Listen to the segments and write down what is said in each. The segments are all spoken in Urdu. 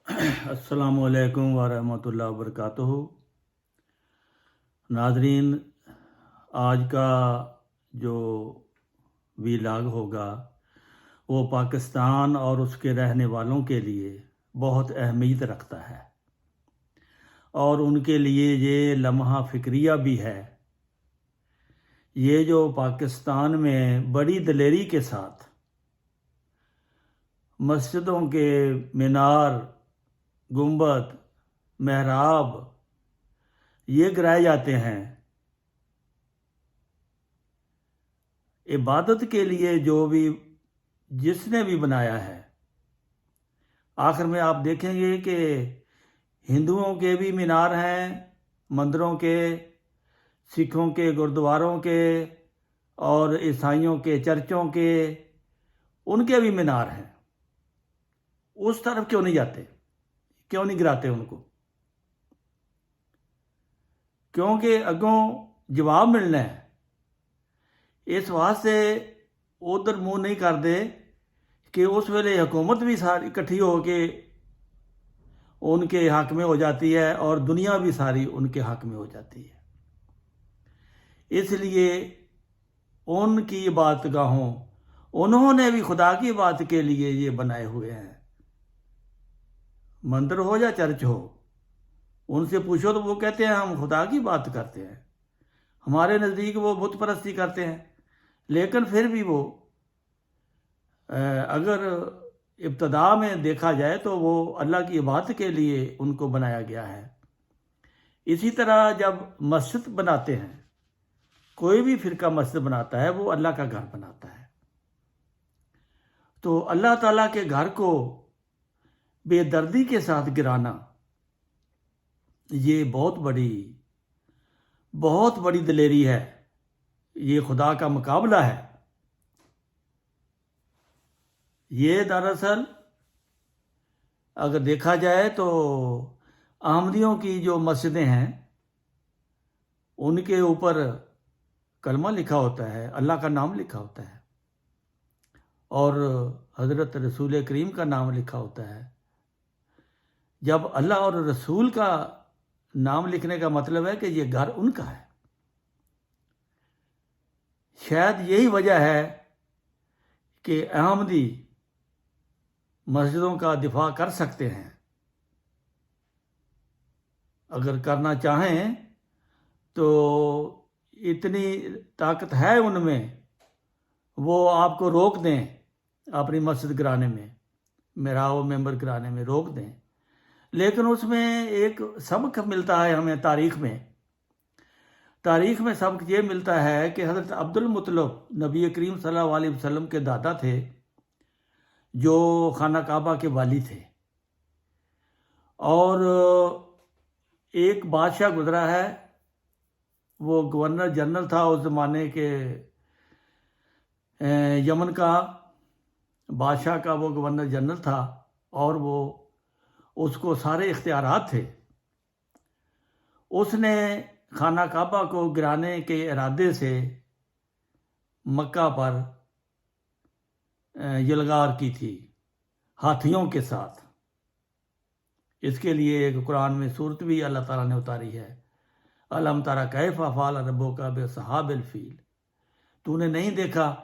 السلام علیکم ورحمۃ اللہ وبرکاتہ۔ ناظرین، آج کا جو ویلاگ ہوگا وہ پاکستان اور اس کے رہنے والوں کے لیے بہت اہمیت رکھتا ہے، اور ان کے لیے یہ لمحہ فکریہ بھی ہے۔ یہ جو پاکستان میں بڑی دلیری کے ساتھ مسجدوں کے مینار، گنبد، محراب یہ گرائے جاتے ہیں، عبادت کے لیے جو بھی جس نے بھی بنایا ہے، آخر میں آپ دیکھیں گے کہ ہندوؤں کے بھی مینار ہیں، مندروں کے، سکھوں کے گردواروں کے، اور عیسائیوں کے چرچوں کے، ان کے بھی مینار ہیں۔ اس طرف کیوں نہیں جاتے؟ کیوں نہیں گراتے ان کو؟ کیونکہ اگوں جواب ملنا ہے، اس واسطے ادھر منہ نہیں کرتے کہ اس ویلے حکومت بھی ساری اکٹھی ہو کے ان کے حق میں ہو جاتی ہے، اور دنیا بھی ساری ان کے حق میں ہو جاتی ہے۔ اس لیے ان کی عبادت گاہوں، انہوں نے بھی خدا کی عبادت کے لیے یہ بنائے ہوئے ہیں، مندر ہو یا چرچ ہو۔ ان سے پوچھو تو وہ کہتے ہیں ہم خدا کی بات کرتے ہیں، ہمارے نزدیک وہ بت پرستی کرتے ہیں، لیکن پھر بھی وہ اگر ابتدا میں دیکھا جائے تو وہ اللہ کی عبادت کے لیے ان کو بنایا گیا ہے۔ اسی طرح جب مسجد بناتے ہیں، کوئی بھی فرقہ مسجد بناتا ہے وہ اللہ کا گھر بناتا ہے، تو اللہ تعالیٰ کے گھر کو بے دردی کے ساتھ گرانا یہ بہت بڑی دلیری ہے، یہ خدا کا مقابلہ ہے۔ یہ دراصل اگر دیکھا جائے تو احمدیوں کی جو مسجدیں ہیں ان کے اوپر کلمہ لکھا ہوتا ہے، اللہ کا نام لکھا ہوتا ہے، اور حضرت رسول کریم کا نام لکھا ہوتا ہے۔ جب اللہ اور رسول کا نام لکھنے کا مطلب ہے کہ یہ گھر ان کا ہے۔ شاید یہی وجہ ہے کہ احمدی مسجدوں کا دفاع کر سکتے ہیں، اگر کرنا چاہیں تو اتنی طاقت ہے ان میں، وہ آپ کو روک دیں اپنی مسجد گرانے میں، محراب و ممبر گرانے میں روک دیں۔ لیکن اس میں ایک سبق ملتا ہے ہمیں تاریخ میں سبق یہ ملتا ہے کہ حضرت عبد المطلب نبی کریم صلی اللہ علیہ وسلم کے دادا تھے، جو خانہ کعبہ کے والی تھے، اور ایک بادشاہ گزرا ہے، وہ گورنر جنرل تھا اس زمانے کے، یمن کا بادشاہ کا وہ گورنر جنرل تھا، اور وہ اس کو سارے اختیارات تھے۔ اس نے خانہ کعبہ کو گرانے کے ارادے سے مکہ پر یلغار کی تھی ہاتھیوں کے ساتھ۔ اس کے لیے ایک قرآن میں صورت بھی اللہ تعالیٰ نے اتاری ہے، الم تری کیف فعل ربک باصحاب الفیل۔ تو نے نہیں دیکھا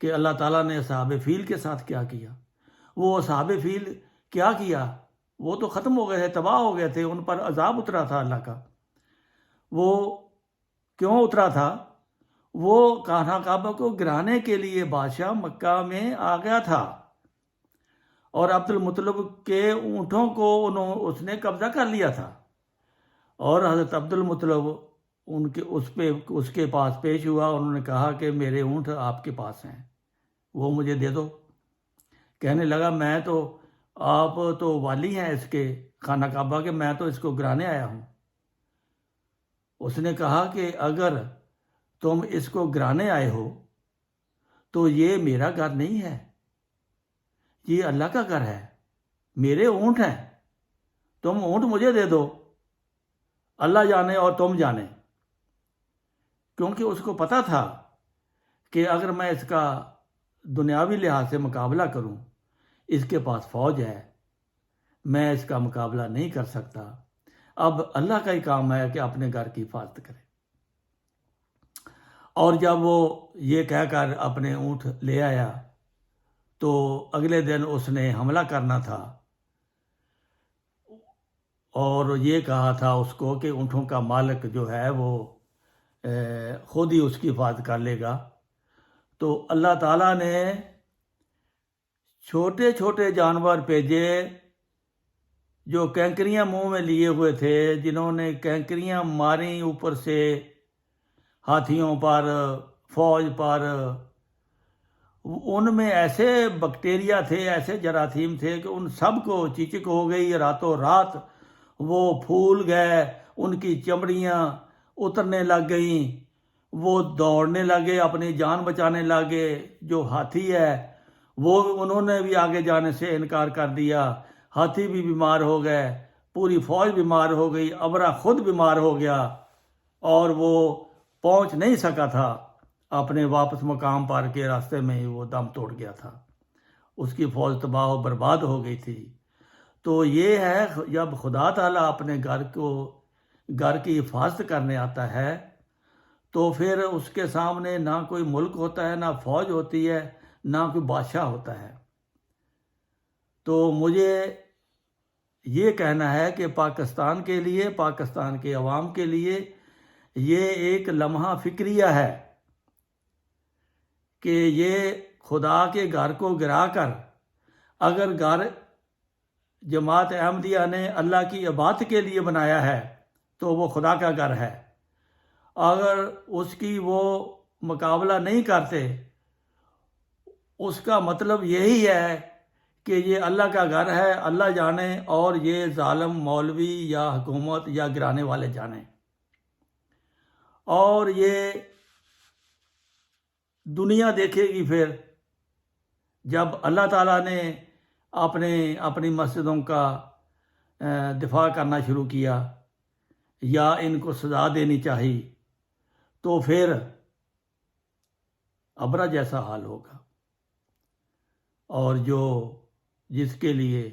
کہ اللہ تعالیٰ نے اصحاب فیل کے ساتھ کیا کیا؟ وہ اصحاب فیل کیا کیا؟ وہ تو ختم ہو گئے تھے، تباہ ہو گئے تھے، ان پر عذاب اترا تھا اللہ کا۔ وہ کیوں اترا تھا؟ وہ خانہ کعبہ کو گرانے کے لیے بادشاہ مکہ میں آ گیا تھا، اور عبد المطلب کے اونٹوں کو اس نے قبضہ کر لیا تھا، اور حضرت عبد المطلب اس کے پاس پیش ہوا، انہوں نے کہا کہ میرے اونٹ آپ کے پاس ہیں، وہ مجھے دے دو۔ کہنے لگا میں تو، آپ تو والی ہیں اس کے خانہ کعبہ کے، میں تو اس کو گرانے آیا ہوں۔ اس نے کہا کہ اگر تم اس کو گرانے آئے ہو تو یہ میرا گھر نہیں ہے، یہ اللہ کا گھر ہے، میرے اونٹ ہیں، تم اونٹ مجھے دے دو، اللہ جانے اور تم جانے۔ کیونکہ اس کو پتا تھا کہ اگر میں اس کا دنیاوی لحاظ سے مقابلہ کروں، اس کے پاس فوج ہے، میں اس کا مقابلہ نہیں کر سکتا، اب اللہ کا ہی کام ہے کہ اپنے گھر کی حفاظت کرے۔ اور جب وہ یہ کہہ کر اپنے اونٹ لے آیا تو اگلے دن اس نے حملہ کرنا تھا اور یہ کہا تھا اس کو کہ اونٹوں کا مالک جو ہے وہ خود ہی اس کی حفاظت کر لے گا۔ تو اللہ تعالیٰ نے چھوٹے چھوٹے جانور بھیجے جو کینکریاں منہ میں لیے ہوئے تھے، جنہوں نے کینکریاں ماری اوپر سے ہاتھیوں پر، فوج پر۔ ان میں ایسے بیکٹیریا تھے، ایسے جراثیم تھے کہ ان سب کو چیچک ہو گئی، راتوں رات وہ پھول گئے، ان کی چمڑیاں اترنے لگ گئیں، وہ دوڑنے لگے، اپنی جان بچانے لگے۔ جو ہاتھی ہے وہ انہوں نے بھی آگے جانے سے انکار کر دیا، ہاتھی بھی بیمار ہو گئے، پوری فوج بیمار ہو گئی، ابرا خود بیمار ہو گیا اور وہ پہنچ نہیں سکا تھا اپنے واپس مقام پر کے راستے میں ہی وہ دم توڑ گیا تھا، اس کی فوج تباہ و برباد ہو گئی تھی۔ تو یہ ہے جب خدا تعالیٰ اپنے گھر کی حفاظت کرنے آتا ہے تو پھر اس کے سامنے نہ کوئی ملک ہوتا ہے، نہ فوج ہوتی ہے، نہ کوئی بادشاہ ہوتا ہے۔ تو مجھے یہ کہنا ہے کہ پاکستان کے لیے، پاکستان کے عوام کے لیے یہ ایک لمحہ فکریہ ہے کہ یہ خدا کے گھر کو گرا کر، اگر گھر جماعت احمدیہ نے اللہ کی عبادت کے لیے بنایا ہے تو وہ خدا کا گھر ہے، اگر اس کی وہ مقابلہ نہیں کرتے، اس کا مطلب یہی ہے کہ یہ اللہ کا گھر ہے، اللہ جانے، اور یہ ظالم مولوی یا حکومت یا گرانے والے جانے۔ اور یہ دنیا دیکھے گی پھر جب اللہ تعالیٰ نے اپنی مسجدوں کا دفاع کرنا شروع کیا یا ان کو سزا دینی چاہی، تو پھر ابرا جیسا حال ہوگا، اور جس کے لیے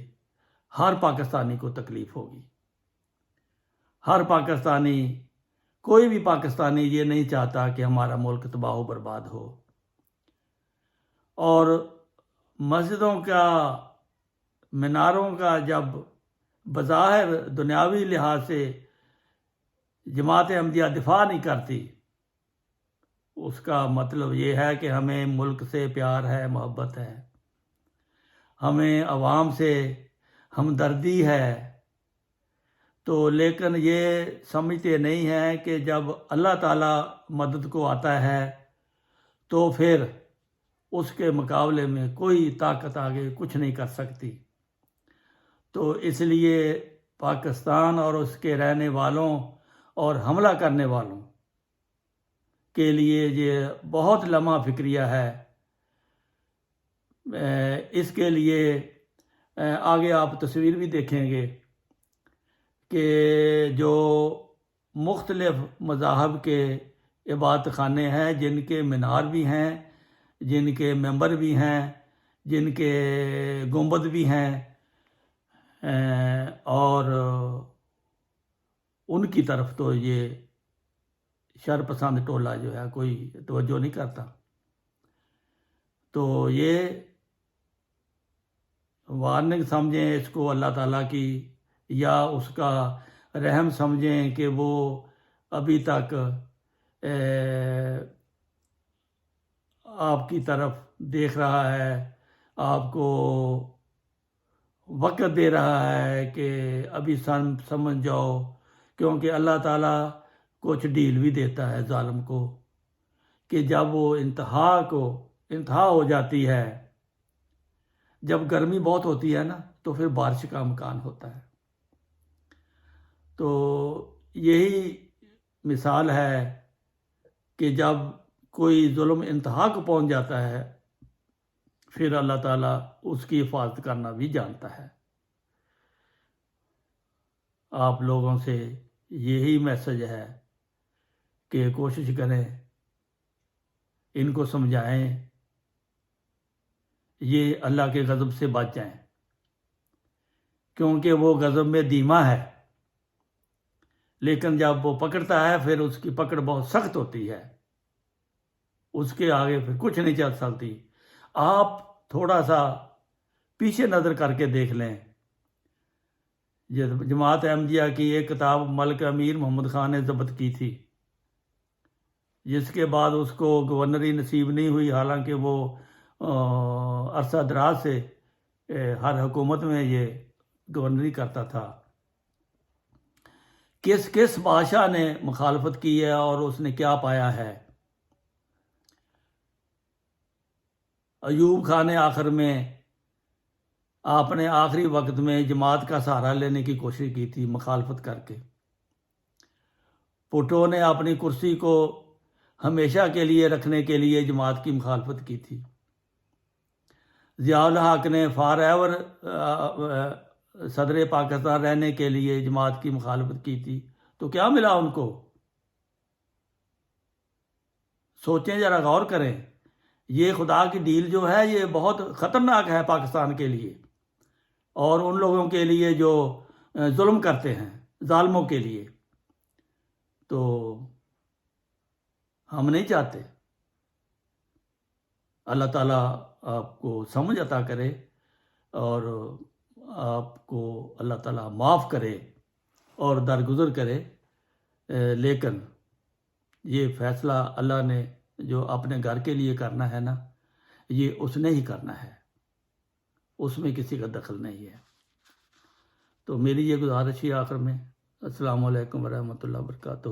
ہر پاکستانی کو تکلیف ہوگی۔ ہر پاکستانی، کوئی بھی پاکستانی یہ نہیں چاہتا کہ ہمارا ملک تباہ و برباد ہو۔ اور مسجدوں کا، میناروں کا جب بظاہر دنیاوی لحاظ سے جماعت احمدیہ دفاع نہیں کرتی، اس کا مطلب یہ ہے کہ ہمیں ملک سے پیار ہے، محبت ہے، ہمیں عوام سے ہمدردی ہے۔ تو لیکن یہ سمجھتے نہیں ہیں کہ جب اللہ تعالیٰ مدد کو آتا ہے تو پھر اس کے مقابلے میں کوئی طاقت آگے کچھ نہیں کر سکتی۔ تو اس لیے پاکستان اور اس کے رہنے والوں اور حملہ کرنے والوں کے لیے یہ بہت لمحہ فکریہ ہے۔ اس کے لیے آگے آپ تصویر بھی دیکھیں گے کہ جو مختلف مذاہب کے عبادت خانے ہیں، جن کے مینار بھی ہیں، جن کے ممبر بھی ہیں، جن کے گنبد بھی ہیں، اور ان کی طرف تو یہ شر پسند ٹولہ جو ہے کوئی توجہ نہیں کرتا۔ تو یہ وارننگ سمجھیں اس کو اللہ تعالیٰ کی، یا اس کا رحم سمجھیں کہ وہ ابھی تک آپ کی طرف دیکھ رہا ہے، آپ کو وقت دے رہا ہے کہ ابھی سمجھ جاؤ، کیونکہ اللہ تعالیٰ کچھ ڈیل بھی دیتا ہے ظالم کو کہ جب وہ انتہا ہو جاتی ہے، جب گرمی بہت ہوتی ہے نا تو پھر بارش کا امکان ہوتا ہے۔ تو یہی مثال ہے کہ جب کوئی ظلم انتہا کو پہنچ جاتا ہے پھر اللہ تعالیٰ اس کی حفاظت کرنا بھی جانتا ہے۔ آپ لوگوں سے یہی میسج ہے کہ کوشش کریں، ان کو سمجھائیں، یہ اللہ کے غضب سے بچ جائیں، کیونکہ وہ غضب میں دھیما ہے، لیکن جب وہ پکڑتا ہے پھر اس کی پکڑ بہت سخت ہوتی ہے، اس کے آگے پھر کچھ نہیں چل سکتی۔ آپ تھوڑا سا پیچھے نظر کر کے دیکھ لیں، جماعت احمدیہ کی ایک کتاب ملک امیر محمد خان نے ضبط کی تھی، جس کے بعد اس کو گورنری نصیب نہیں ہوئی، حالانکہ وہ عرصہ دراز سے ہر حکومت میں یہ گورنری کرتا تھا۔ کس کس بادشاہ نے مخالفت کی ہے اور اس نے کیا پایا ہے؟ ایوب خان نے آخر میں آپ نے آخری وقت میں جماعت کا سہارا لینے کی کوشش کی تھی مخالفت کر کے۔ بھٹو نے اپنی کرسی کو ہمیشہ کے لیے رکھنے کے لیے جماعت کی مخالفت کی تھی۔ ضیاء الحق نے فار ایور صدر پاکستان رہنے کے لیے جماعت کی مخالفت کی تھی، تو کیا ملا ان کو؟ سوچیں، ذرا غور کریں۔ یہ خدا کی ڈیل جو ہے یہ بہت خطرناک ہے پاکستان کے لیے اور ان لوگوں کے لیے جو ظلم کرتے ہیں، ظالموں کے لیے۔ تو ہم نہیں چاہتے۔ اللہ تعالیٰ آپ کو سمجھ عطا کرے اور آپ کو اللہ تعالیٰ معاف کرے اور درگزر کرے، لیکن یہ فیصلہ اللہ نے جو اپنے گھر کے لیے کرنا ہے نا، یہ اس نے ہی کرنا ہے، اس میں کسی کا دخل نہیں ہے۔ تو میری یہ گزارش ہی آخر میں، السلام علیکم ورحمۃ اللہ وبرکاتہ۔